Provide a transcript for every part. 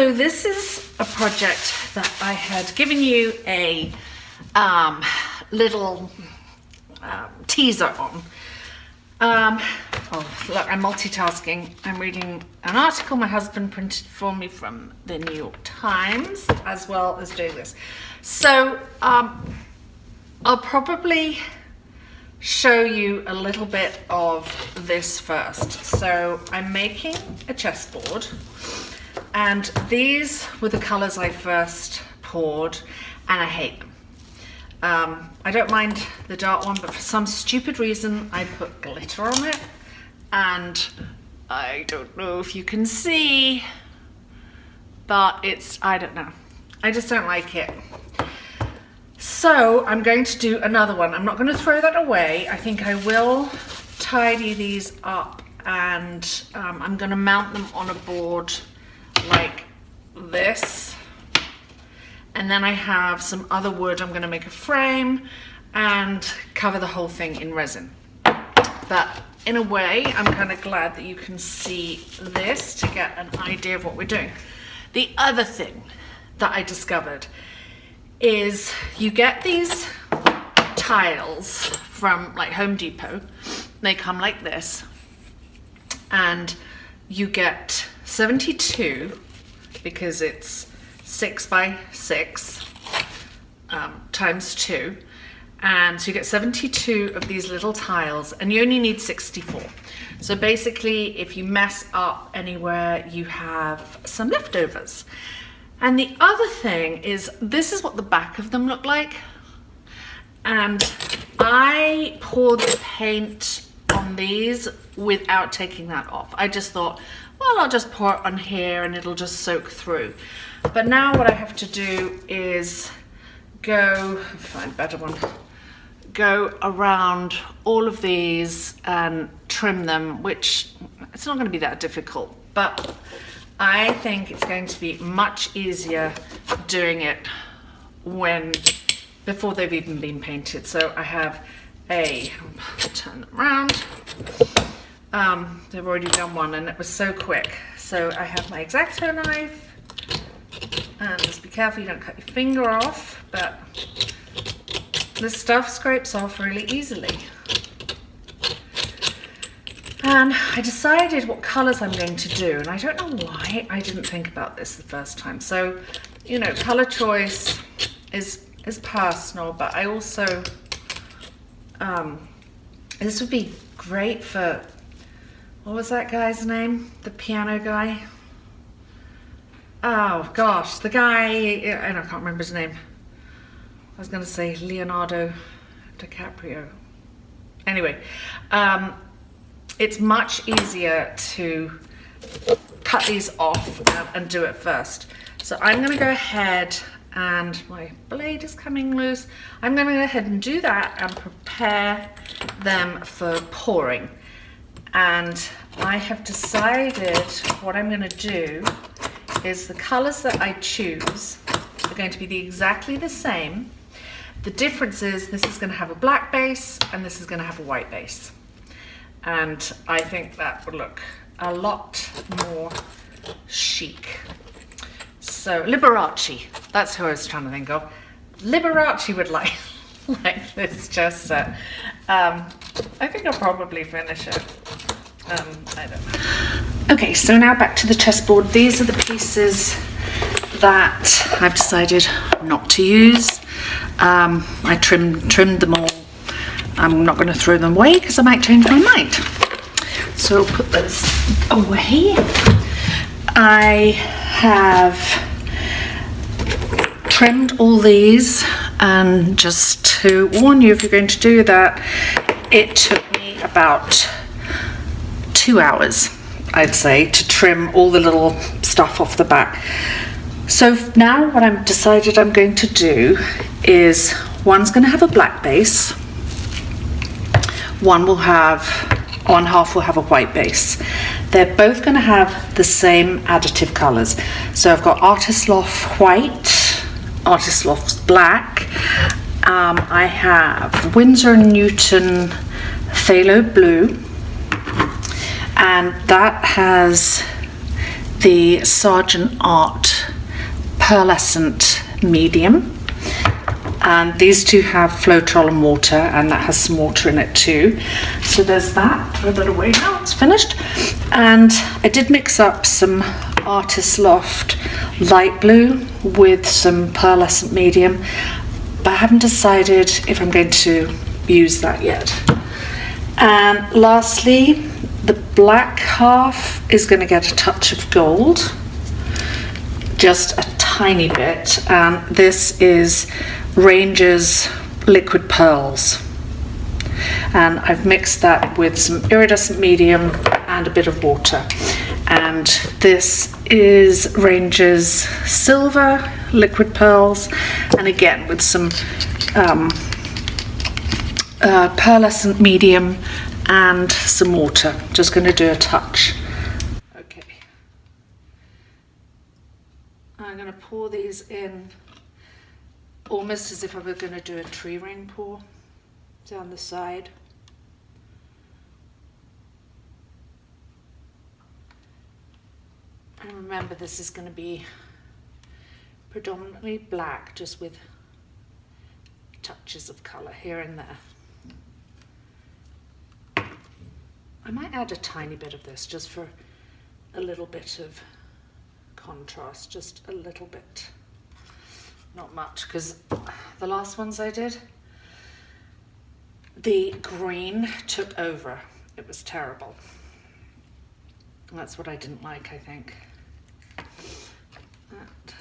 So this is a project that I had given you a little teaser on. Oh, look, I'm multitasking. I'm reading an article my husband printed for me from the New York Times, as well as doing this. So I'll probably show you a little bit of this first. So I'm making a chessboard, and these were the colors I first poured, and I hate them. I don't mind the dark one, but for some stupid reason I put glitter on it, and I don't know if you can see, but I don't know. I just don't like it. So I'm going to do another one. I'm not going to throw that away. I think I will tidy these up, and I'm going to mount them on a board like this. And then I have some other wood. I'm going to make a frame and cover the whole thing in resin. But in a way, I'm kind of glad that you can see this to get an idea of what we're doing. The other thing that I discovered is you get these tiles from like Home Depot. They come like this, and you get 72 because it's 6 by 6 times 2, and so you get 72 of these little tiles, and you only need 64. So basically, if you mess up anywhere, you have some leftovers. And the other thing is, this is what the back of them look like, and I poured the paint on these without taking that off. I just thought, well, I'll just pour it on here and it'll just soak through. But now what I have to do is find a better one, go around all of these and trim them, which it's not going to be that difficult, but I think it's going to be much easier doing it before they've even been painted. So I have turn them around. They've already done one and it was so quick. So I have my X-Acto knife, and just be careful you don't cut your finger off, but this stuff scrapes off really easily. And I decided what colors I'm going to do, and I don't know why I didn't think about this the first time. So, you know, color choice is personal, but I also, this would be great for, what was that guy's name? The piano guy? Oh gosh, the guy, I can't remember his name. I was going to say Leonardo DiCaprio. Anyway, it's much easier to cut these off and do it first. So I'm going to go ahead, and my blade is coming loose. I'm going to go ahead and do that and prepare them for pouring. And I have decided what I'm going to do is the colors that I choose are going to be exactly the same. The difference is this is going to have a black base and this is going to have a white base. And I think that would look a lot more chic. So Liberace, that's who I was trying to think of. Liberace would like this chess set. I think I'll probably finish it. I don't know. Okay, so now back to the chessboard. These are the pieces that I've decided not to use. I trimmed them all. I'm not going to throw them away because I might change my mind. So I'll put those away. I have trimmed all these, and just to warn you, if you're going to do that, it took me about 2 hours, I'd say, to trim all the little stuff off the back. So now what I've decided I'm going to do is, one's going to have a black base, one half will have a white base. They're both going to have the same additive colors. So I've got Artist Loft white, Artist Loft black, I have Windsor & Newton Phalo blue, and that has the Sargent art Pearlescent medium, and these two have Floetrol and water, and that has some water in it too. So there's that. Throw that away now, it's finished. And I did mix up some Artist Loft light blue with some Pearlescent medium, but I haven't decided if I'm going to use that yet. And lastly, the black half is going to get a touch of gold, just a tiny bit, and this is Ranger's Liquid Pearls, and I've mixed that with some iridescent medium and a bit of water. And this is Ranger's Silver Liquid Pearls, and again with some Pearlescent medium and some water. Just going to do a touch. Okay, I'm going to pour these in almost as if I were going to do a tree ring pour down the side. And remember, this is going to be predominantly black, just with touches of colour here and there. I might add a tiny bit of this just for a little bit of contrast, just a little bit. Not much, because the last ones I did, the green took over. It was terrible. And that's what I didn't like, I think. That.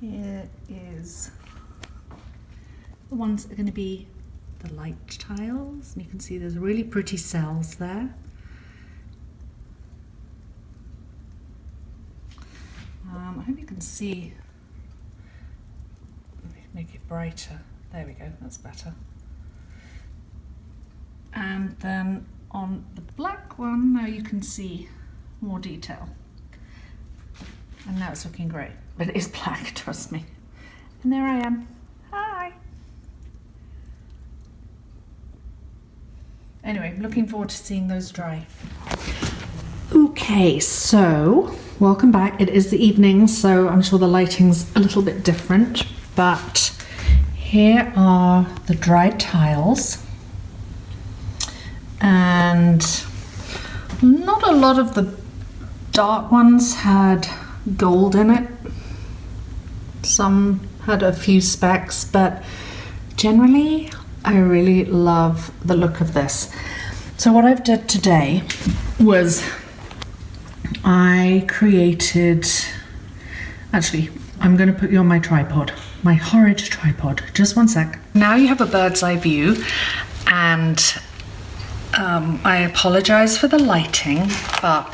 Here is the ones that are going to be the light tiles, and you can see there's really pretty cells there. I hope you can see. Let me make it brighter. There we go, that's better. And then on the black one, now you can see more detail. And now it's looking great, but it is black, trust me. And there I am. Hi. Anyway, I'm looking forward to seeing those dry. Okay, so welcome back. It is the evening, so I'm sure the lighting's a little bit different, but here are the dried tiles. And not a lot of the dark ones had gold in it. Some had a few specks, but generally I really love the look of this. So what I've done today was I created, actually I'm going to put you on my tripod, my horrid tripod, just one sec. Now you have a bird's eye view, and I apologize for the lighting, but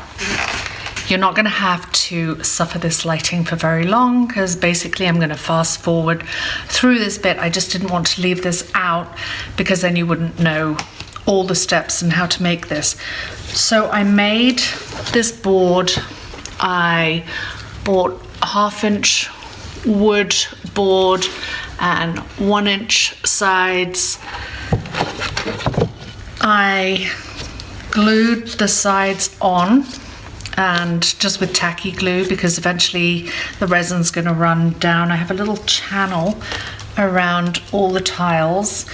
you're not going to have to suffer this lighting for very long, because basically I'm going to fast forward through this bit. I just didn't want to leave this out because then you wouldn't know all the steps and how to make this. So I made this board. I bought a 1/2 inch wood board and 1 inch sides. I glued the sides on, and just with tacky glue, because eventually the resin's going to run down. I have a little channel around all the tiles.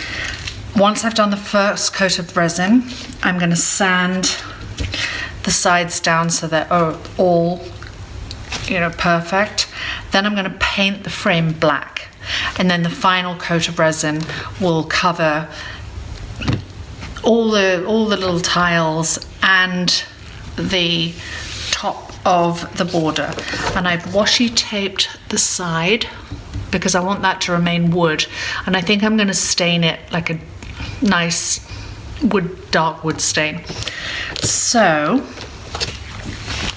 Once I've done the first coat of resin, I'm going to sand the sides down so they're all, you know, perfect. Then I'm going to paint the frame black, and then the final coat of resin will cover all the little tiles and the top of the border. And I've washi taped the side because I want that to remain wood, and I think I'm going to stain it like a nice dark wood stain. So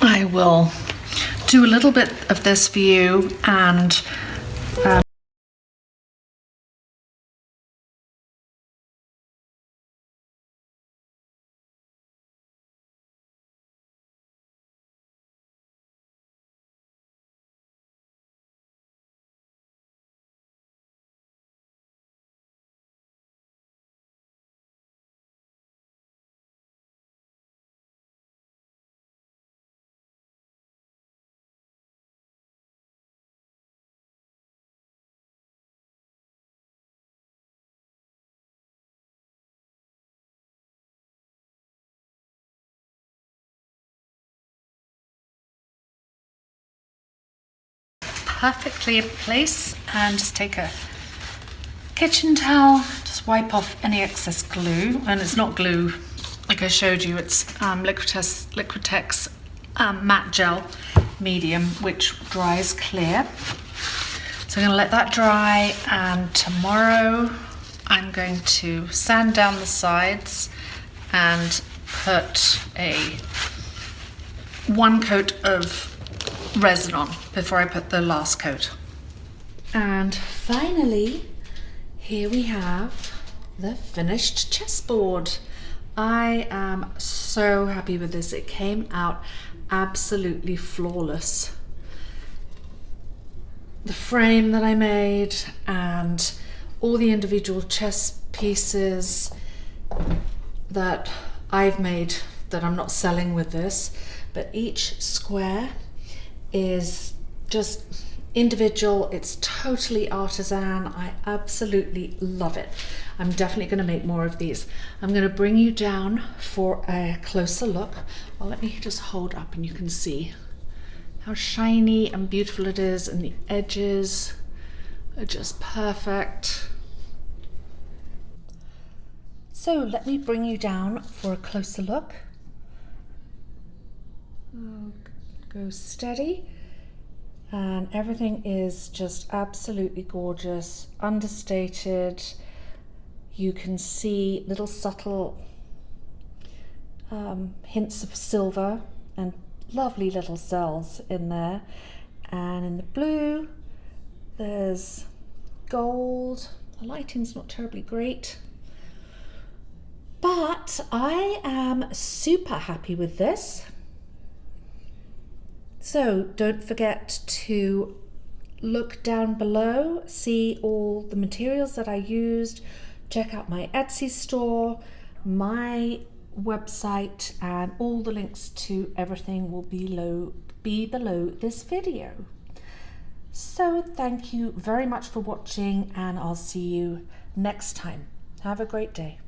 I will do a little bit of this for you, and perfectly in place. And just take a kitchen towel, just wipe off any excess glue. And it's not glue like I showed you, it's Liquitex matte gel medium, which dries clear. So I'm going to let that dry, and tomorrow I'm going to sand down the sides and put one coat of resin on before I put the last coat. And finally, here we have the finished chessboard. I am so happy with this. It came out absolutely flawless. The frame that I made and all the individual chess pieces that I've made that I'm not selling with this, but each square is just individual. It's totally artisan. I absolutely love it. I'm definitely going to make more of these. I'm going to bring you down for a closer look. Well, let me just hold up and you can see how shiny and beautiful it is, and the edges are just perfect. So let me bring you down for a closer look. Go steady, and everything is just absolutely gorgeous, understated. You can see little subtle hints of silver and lovely little cells in there, and in the blue there's gold. The lighting's not terribly great, but I am super happy with this. So don't forget to look down below, see all the materials that I used, check out my Etsy store. My website and all the links to everything will be below this video. So thank you very much for watching, and I'll see you next time. Have a great day.